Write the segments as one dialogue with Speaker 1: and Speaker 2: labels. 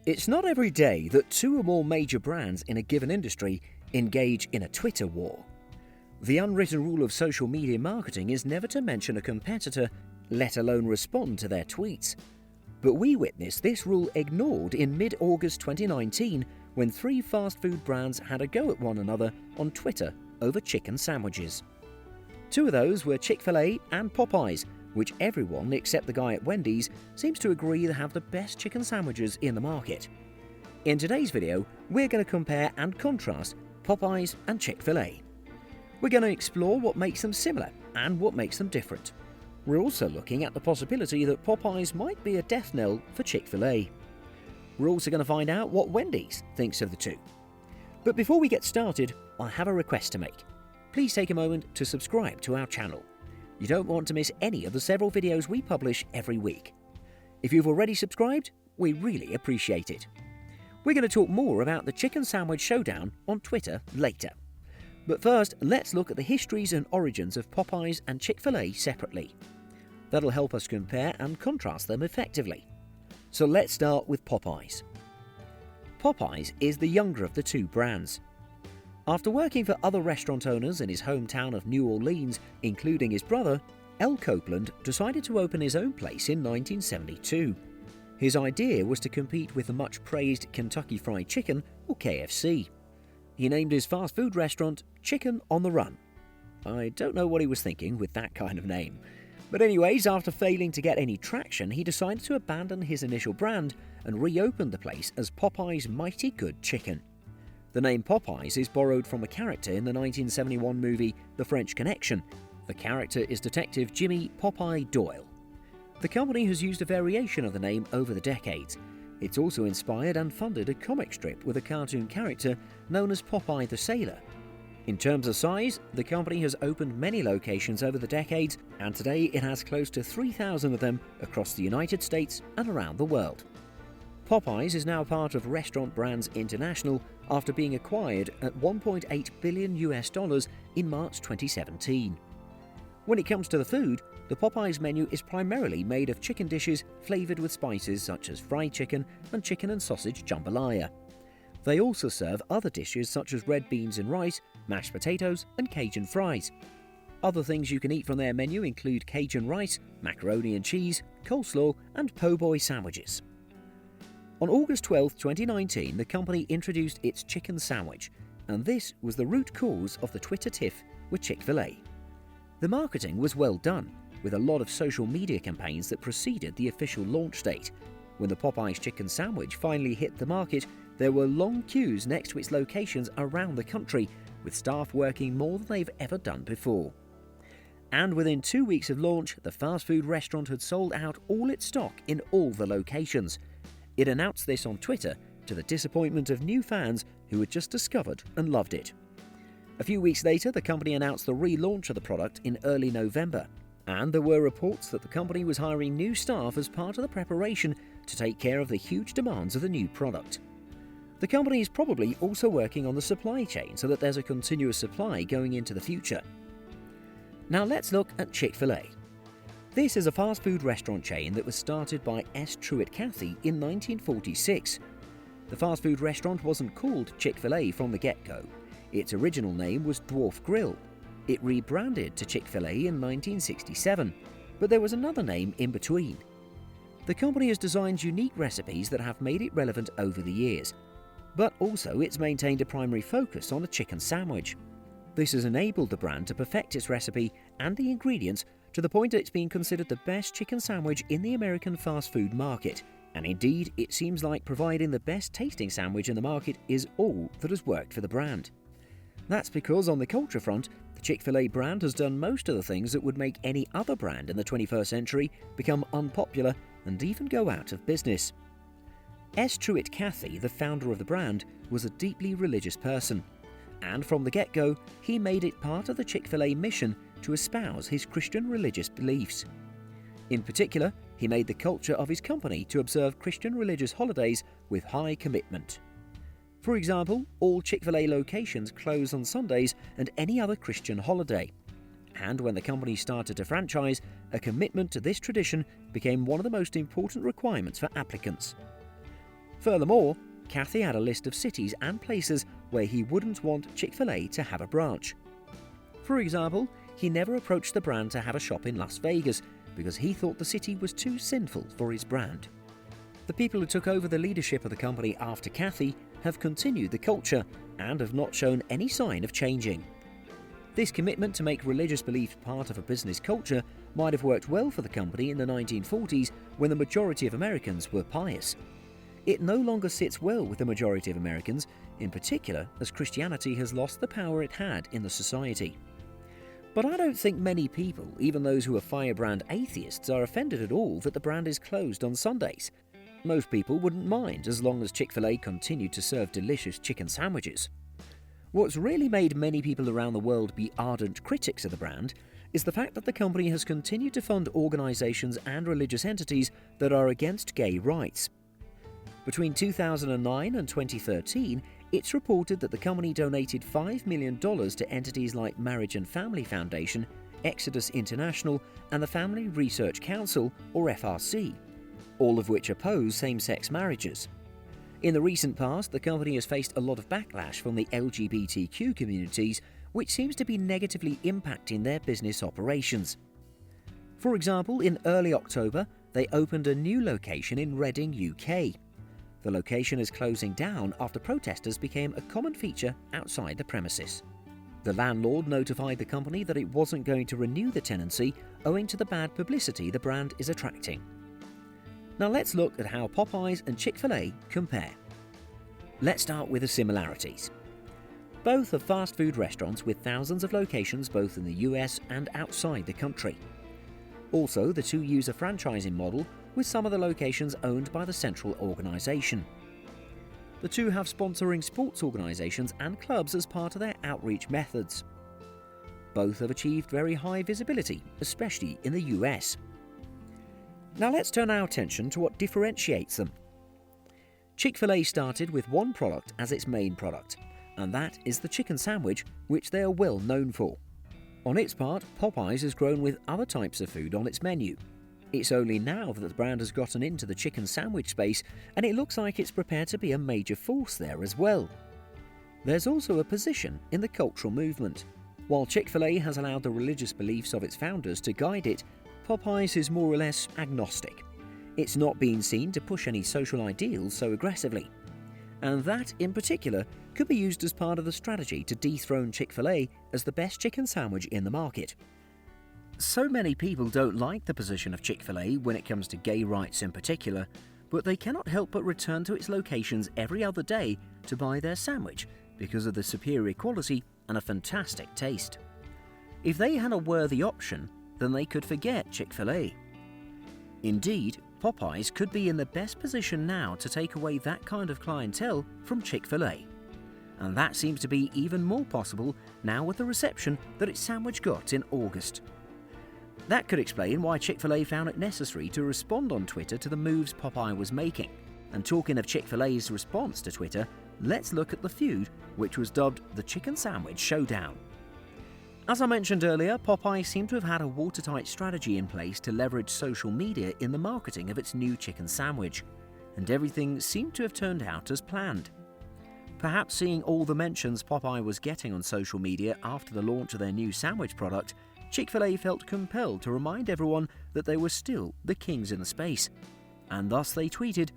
Speaker 1: It's not every day that two or more major brands in a given industry engage in a Twitter war. The unwritten rule of social media marketing is never to mention a competitor, let alone respond to their tweets. But we witnessed this rule ignored in mid-August 2019 when three fast food brands had a go at one another on Twitter over chicken sandwiches. Two of those were Chick-Fil-A and Popeyes, which everyone except the guy at Wendy's seems to agree they have the best chicken sandwiches in the market. In today's video, we're going to compare and contrast Popeyes and Chick-Fil-A. We're going to explore what makes them similar and what makes them different. We're also looking at the possibility that Popeyes might be a death knell for Chick-Fil-A. We're also going to find out what Wendy's thinks of the two. But before we get started, I have a request to make. Please take a moment to subscribe to our channel. You don't want to miss any of the several videos we publish every week. If you've already subscribed, we really appreciate it. We're going to talk more about the chicken sandwich showdown on Twitter later. But first, let's look at the histories and origins of Popeyes and Chick-Fil-A separately. That'll help us compare and contrast them effectively. So let's start with Popeyes. Popeyes is the younger of the two brands. After working for other restaurant owners in his hometown of New Orleans, including his brother, L. Copeland decided to open his own place in 1972. His idea was to compete with the much-praised Kentucky Fried Chicken, or KFC. He named his fast food restaurant Chicken on the Run. I don't know what he was thinking with that kind of name. But anyways, after failing to get any traction, he decided to abandon his initial brand and reopened the place as Popeye's Mighty Good Chicken. The name Popeyes is borrowed from a character in the 1971 movie The French Connection. The character is Detective Jimmy Popeye Doyle. The company has used a variation of the name over the decades. It's also inspired and funded a comic strip with a cartoon character known as Popeye the Sailor. In terms of size, the company has opened many locations over the decades, and today it has close to 3,000 of them across the United States and around the world. Popeyes is now part of Restaurant Brands International after being acquired at $1.8 billion in March 2017. When it comes to the food, the Popeyes menu is primarily made of chicken dishes flavored with spices such as fried chicken and chicken and sausage jambalaya. They also serve other dishes such as red beans and rice, mashed potatoes, and Cajun fries. Other things you can eat from their menu include Cajun rice, macaroni and cheese, coleslaw, and po' boy sandwiches. On August 12, 2019, the company introduced its chicken sandwich, and this was the root cause of the Twitter tiff with Chick-Fil-A. The marketing was well done, with a lot of social media campaigns that preceded the official launch date. When the Popeyes chicken sandwich finally hit the market, there were long queues next to its locations around the country, with staff working more than they've ever done before. And within 2 weeks of launch, the fast food restaurant had sold out all its stock in all the locations. It announced this on Twitter to the disappointment of new fans who had just discovered and loved it. A few weeks later, the company announced the relaunch of the product in early November, and there were reports that the company was hiring new staff as part of the preparation to take care of the huge demands of the new product. The company is probably also working on the supply chain so that there's a continuous supply going into the future. Now let's look at Chick-Fil-A. This is a fast food restaurant chain that was started by S. Truett Cathy in 1946. The fast food restaurant wasn't called Chick-Fil-A from the get-go. Its original name was Dwarf Grill. It rebranded to Chick-Fil-A in 1967, but there was another name in between. The company has designed unique recipes that have made it relevant over the years, but also it's maintained a primary focus on a chicken sandwich. This has enabled the brand to perfect its recipe and the ingredients to the point that it's being considered the best chicken sandwich in the American fast food market. And indeed, it seems like providing the best tasting sandwich in the market is all that has worked for the brand. That's because on the culture front, the Chick-fil-A brand has done most of the things that would make any other brand in the 21st century become unpopular and even go out of business. S. Truett Cathy, the founder of the brand, was a deeply religious person. And from the get-go, he made it part of the Chick-fil-A mission to espouse his Christian religious beliefs. In particular, he made the culture of his company to observe Christian religious holidays with high commitment. For example, all Chick-fil-A locations close on Sundays and any other Christian holiday. And when the company started to franchise, a commitment to this tradition became one of the most important requirements for applicants. Furthermore, Cathy had a list of cities and places where he wouldn't want Chick-fil-A to have a branch. For example, he never approached the brand to have a shop in Las Vegas because he thought the city was too sinful for his brand. The people who took over the leadership of the company after Cathy have continued the culture and have not shown any sign of changing. This commitment to make religious belief part of a business culture might have worked well for the company in the 1940s when the majority of Americans were pious. It no longer sits well with the majority of Americans, in particular as Christianity has lost the power it had in the society. But I don't think many people, even those who are firebrand atheists, are offended at all that the brand is closed on Sundays. Most people wouldn't mind as long as Chick-fil-A continued to serve delicious chicken sandwiches. What's really made many people around the world be ardent critics of the brand is the fact that the company has continued to fund organizations and religious entities that are against gay rights. Between 2009 and 2013, it's reported that the company donated $5 million to entities like Marriage and Family Foundation, Exodus International, and the Family Research Council, or FRC, all of which oppose same-sex marriages. In the recent past, the company has faced a lot of backlash from the LGBTQ communities, which seems to be negatively impacting their business operations. For example, in early October, they opened a new location in Reading, UK. The location is closing down after protesters became a common feature outside the premises. The landlord notified the company that it wasn't going to renew the tenancy owing to the bad publicity the brand is attracting. Now let's look at how Popeyes and Chick-fil-A compare. Let's start with the similarities. Both are fast food restaurants with thousands of locations both in the US and outside the country. Also, the two use a franchising model with some of the locations owned by the central organisation. The two have sponsoring sports organisations and clubs as part of their outreach methods. Both have achieved very high visibility, especially in the US. Now let's turn our attention to what differentiates them. Chick-fil-A started with one product as its main product, and that is the chicken sandwich, which they are well known for. On its part, Popeyes has grown with other types of food on its menu. It's only now that the brand has gotten into the chicken sandwich space, and it looks like it's prepared to be a major force there as well. There's also a position in the cultural movement. While Chick-fil-A has allowed the religious beliefs of its founders to guide it, Popeyes is more or less agnostic. It's not been seen to push any social ideals so aggressively. And that, in particular, could be used as part of the strategy to dethrone Chick-fil-A as the best chicken sandwich in the market. So many people don't like the position of Chick-fil-A when it comes to gay rights in particular, but they cannot help but return to its locations every other day to buy their sandwich because of the superior quality and a fantastic taste. If they had a worthy option, then they could forget Chick-fil-A. Indeed, Popeyes could be in the best position now to take away that kind of clientele from Chick-fil-A. And that seems to be even more possible now with the reception that its sandwich got in August. That could explain why Chick-fil-A found it necessary to respond on Twitter to the moves Popeye was making. And talking of Chick-fil-A's response to Twitter, let's look at the feud, which was dubbed the Chicken Sandwich Showdown. As I mentioned earlier, Popeye seemed to have had a watertight strategy in place to leverage social media in the marketing of its new chicken sandwich, and everything seemed to have turned out as planned. Perhaps seeing all the mentions Popeye was getting on social media after the launch of their new sandwich product, Chick-fil-A felt compelled to remind everyone that they were still the kings in the space, and thus they tweeted,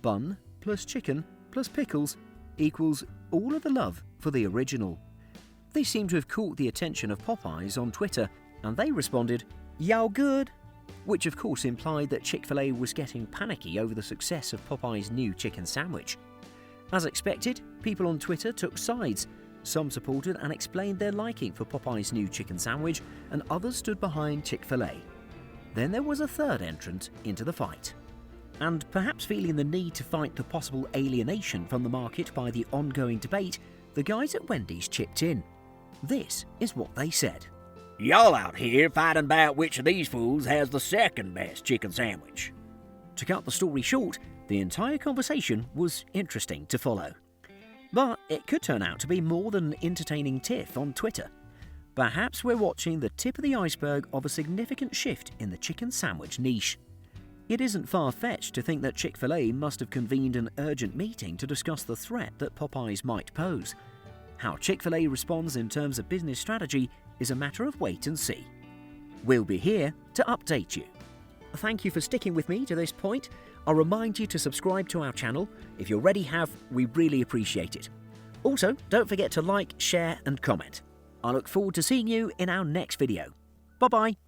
Speaker 1: "Bun plus chicken plus pickles equals all of the love for the original." They seem to have caught the attention of Popeyes on Twitter, and they responded, "Y'all good?" Which of course implied that Chick-fil-A was getting panicky over the success of Popeyes' new chicken sandwich. As expected, people on Twitter took sides. Some supported and explained their liking for Popeyes' new chicken sandwich, and others stood behind Chick-fil-A. Then there was a third entrant into the fight. And perhaps feeling the need to fight the possible alienation from the market by the ongoing debate, the guys at Wendy's chipped in. This is what they said.
Speaker 2: "Y'all out here fighting about which of these fools has the second best chicken sandwich."
Speaker 1: To cut the story short, the entire conversation was interesting to follow. But it could turn out to be more than an entertaining tiff on Twitter. Perhaps we're watching the tip of the iceberg of a significant shift in the chicken sandwich niche. It isn't far-fetched to think that Chick-fil-A must have convened an urgent meeting to discuss the threat that Popeyes might pose. How Chick-fil-A responds in terms of business strategy is a matter of wait and see. We'll be here to update you. Thank you for sticking with me to this point. I'll remind you to subscribe to our channel. If you already have, we really appreciate it. Also, don't forget to like, share and comment. I look forward to seeing you in our next video. Bye-bye.